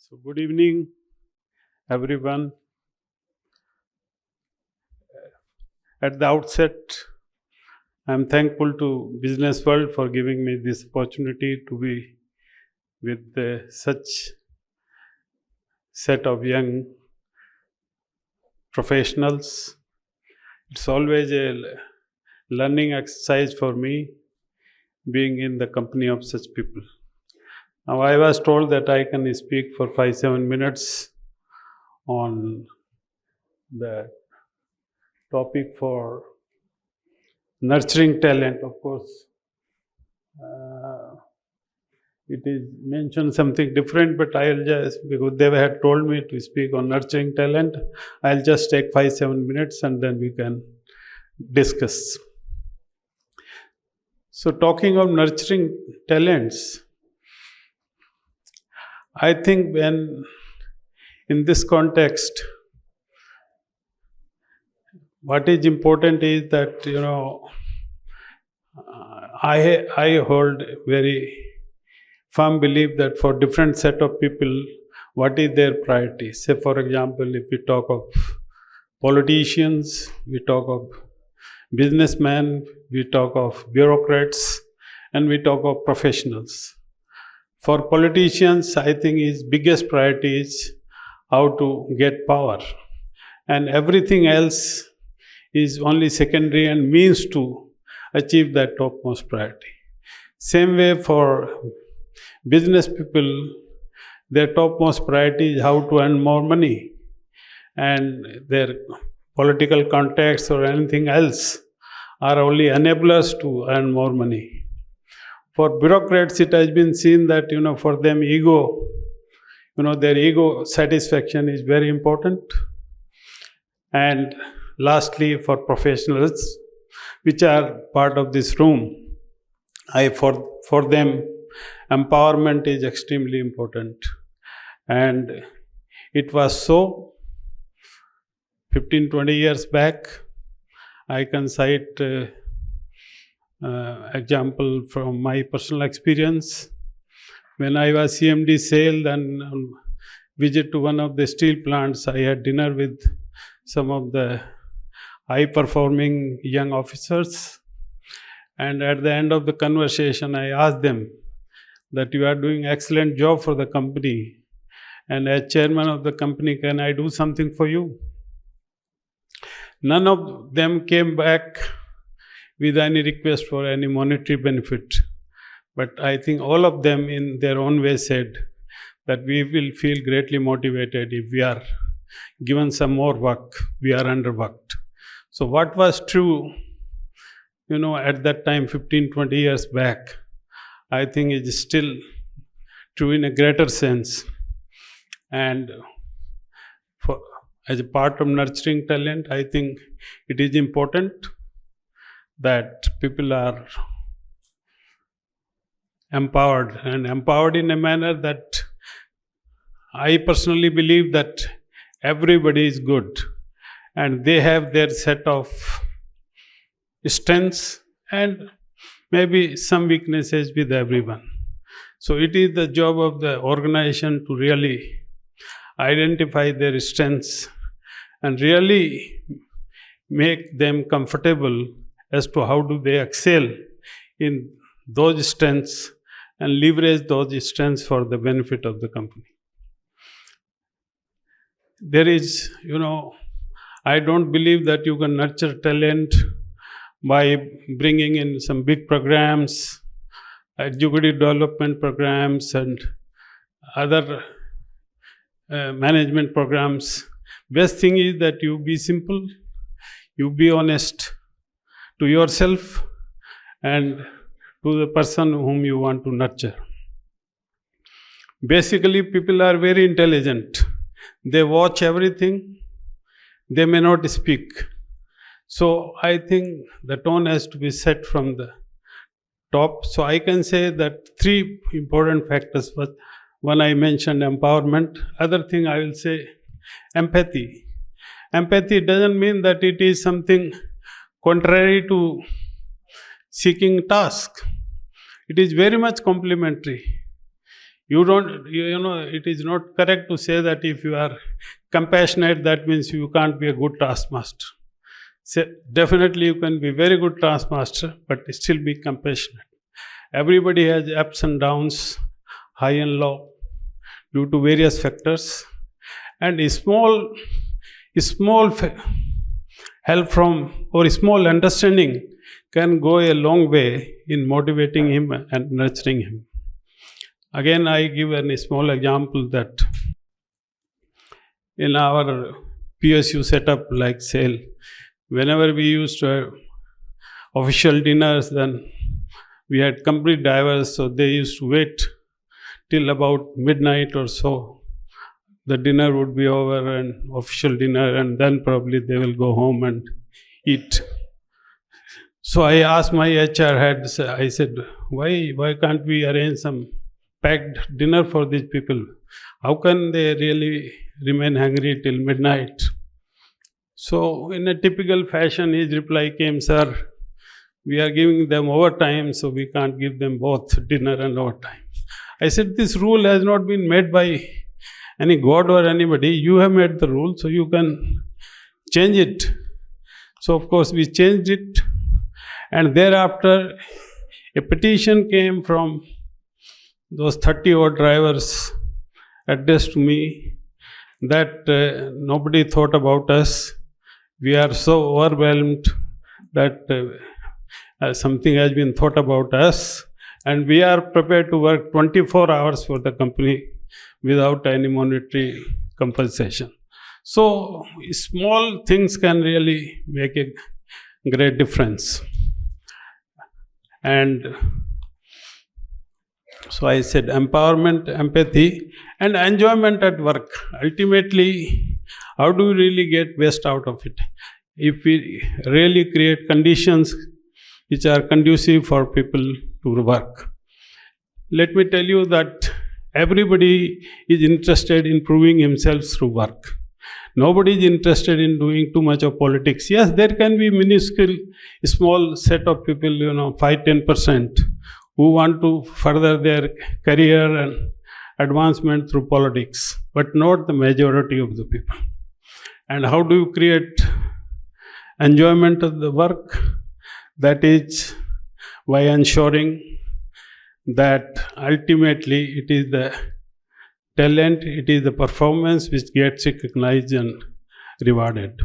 So, good evening, everyone. At the outset, I'm thankful to Business World for giving me this opportunity to be with such set of young professionals. It's always a learning exercise for me being in the company of such people. Now, I was told that I can speak for 5-7 minutes on the topic for nurturing talent. Of course, it is mentioned something different, but I'll just, because they had told me to speak on nurturing talent, I'll just take 5-7 minutes and then we can discuss. So, talking of nurturing talents, I think when in this context, what is important is that, I hold very firm belief that for different set of people, what is their priority? Say, for example, if we talk of politicians, we talk of businessmen, we talk of bureaucrats, and we talk of professionals. For politicians, I think his biggest priority is how to get power, and everything else is only secondary and means to achieve that topmost priority. Same way for business people, their topmost priority is how to earn more money, and their political contacts or anything else are only enablers to earn more money. For bureaucrats, it has been seen that, for them ego, their ego satisfaction is very important. And lastly, for professionals, which are part of this room, for them, empowerment is extremely important. And it was so 15-20 years back. I can cite example from my personal experience. When I was CMD sale and on visit to one of the steel plants, I had dinner with some of the high-performing young officers. And at the end of the conversation, I asked them that you are doing excellent job for the company. And as chairman of the company, can I do something for you? None of them came back with any request for any monetary benefit. But I think all of them in their own way said that we will feel greatly motivated if we are given some more work, we are underworked. So what was true, at that time, 15-20 years back, I think is still true in a greater sense. And as a part of nurturing talent, I think it is important that people are empowered, and empowered in a manner that I personally believe that everybody is good and they have their set of strengths and maybe some weaknesses with everyone. So it is the job of the organization to really identify their strengths and really make them comfortable as to how do they excel in those strengths and leverage those strengths for the benefit of the company. There is, I don't believe that you can nurture talent by bringing in some big programs, executive development programs and other management programs. Best thing is that you be simple, you be honest to yourself and to the person whom you want to nurture. Basically, people are very intelligent. They watch everything. They may not speak. So I think the tone has to be set from the top. So I can say that 3 important factors. One, I mentioned empowerment. Other thing I will say, empathy. Empathy doesn't mean that it is something contrary to seeking task. It is very much complementary. It is not correct to say that if you are compassionate, that means you can't be a good taskmaster. So definitely you can be very good taskmaster, but still be compassionate. Everybody has ups and downs, high and low, due to various factors. And a small help from or small understanding can go a long way in motivating him and nurturing him. Again, I give a small example that in our PSU setup like SAIL, whenever we used to have official dinners, then we had complete divers, so they used to wait till about midnight or so. The dinner would be over, and official dinner, and then probably they will go home and eat. So I asked my HR head, I said, why can't we arrange some packed dinner for these people? How can they really remain hungry till midnight? So in a typical fashion, his reply came, sir, we are giving them overtime, so we can't give them both dinner and overtime. I said, this rule has not been made by any god or anybody. You have made the rule, so you can change it. So of course we changed it, and thereafter a petition came from those 30 odd drivers addressed to me that nobody thought about us. We are so overwhelmed that something has been thought about us, and we are prepared to work 24 hours for the company without any monetary compensation. So small things can really make a great difference. And so I said empowerment, empathy, and enjoyment at work. Ultimately, how do we really get best out of it? If we really create conditions which are conducive for people to work. Let me tell you that everybody is interested in proving himself through work. Nobody is interested in doing too much of politics. Yes, there can be minuscule, small set of people, 5-10%, who want to further their career and advancement through politics, but not the majority of the people. And how do you create enjoyment of the work? That is by ensuring that ultimately it is the talent, it is the performance which gets recognized and rewarded.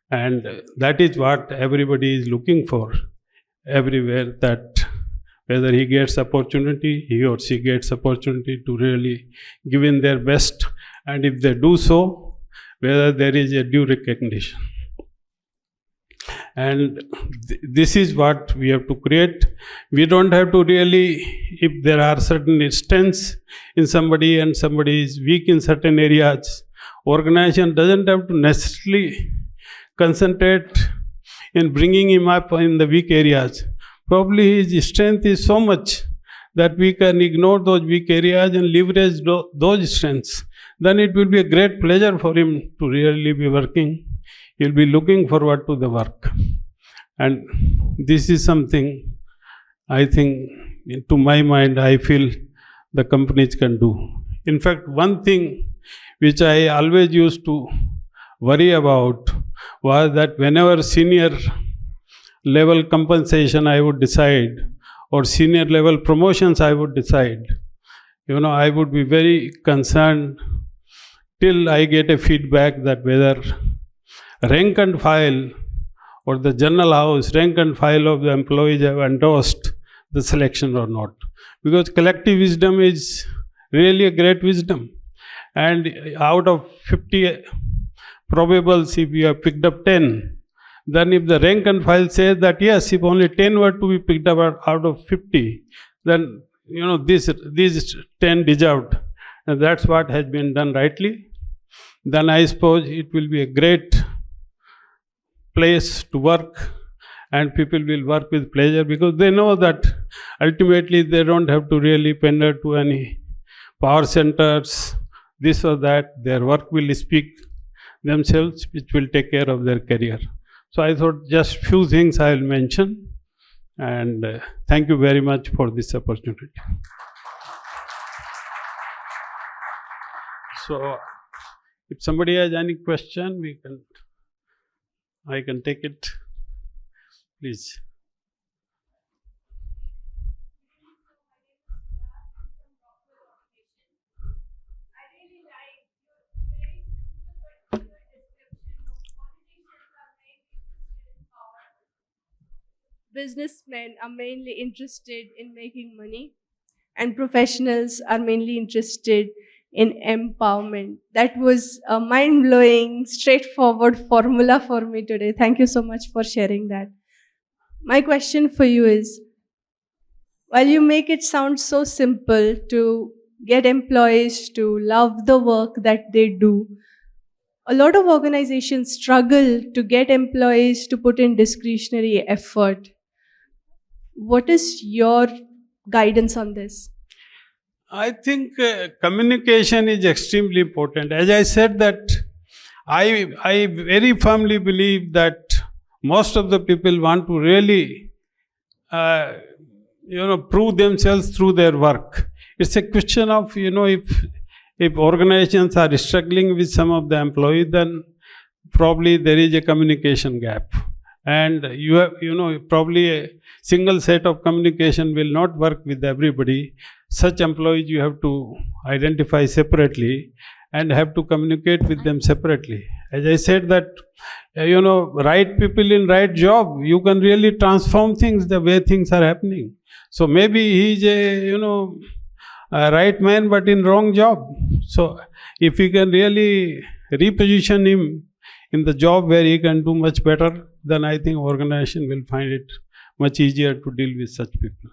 And that is what everybody is looking for everywhere, that whether he gets opportunity, he or she gets opportunity to really give in their best, and if they do so, whether there is a due recognition. And this is what we have to create. We don't have to really, if there are certain strengths in somebody and somebody is weak in certain areas, organization doesn't have to necessarily concentrate in bringing him up in the weak areas. Probably his strength is so much that we can ignore those weak areas and leverage those strengths. Then it will be a great pleasure for him to really be working. He'll be looking forward to the work. And this is something I think, to my mind, I feel the companies can do. In fact, one thing which I always used to worry about was that whenever senior level compensation I would decide, or senior level promotions I would decide, I would be very concerned till I get a feedback that whether rank and file or the general house rank and file of the employees have endorsed the selection or not. Because collective wisdom is really a great wisdom. And out of 50 probables, if you have picked up 10, then if the rank and file says that yes, if only 10 were to be picked up out of 50, then these 10 deserved. And that's what has been done rightly. Then I suppose it will be a great place to work, and people will work with pleasure, because they know that ultimately they don't have to really pander to any power centers, this or that. Their work will speak themselves, which will take care of their career. So I thought just few things I will mention, and thank you very much for this opportunity. So if somebody has any question, I can take it. Please. Businessmen are mainly interested in making money, and professionals are mainly interested in empowerment. That was a mind blowing, straightforward formula for me today. Thank you so much for sharing that. My question for you is, while you make it sound so simple to get employees to love the work that they do, a lot of organizations struggle to get employees to put in discretionary effort. What is your guidance on this? I think communication is extremely important. As I said that I very firmly believe that most of the people want to really prove themselves through their work. It's a question of if organizations are struggling with some of the employees, then probably there is a communication gap, and you have probably a single set of communication will not work with everybody. Such employees you have to identify separately and have to communicate with them separately. As I said that right people in right job, you can really transform things the way things are happening. So maybe he's a right man but in wrong job. So if you can really reposition him in the job where he can do much better, then I think organization will find it much easier to deal with such people.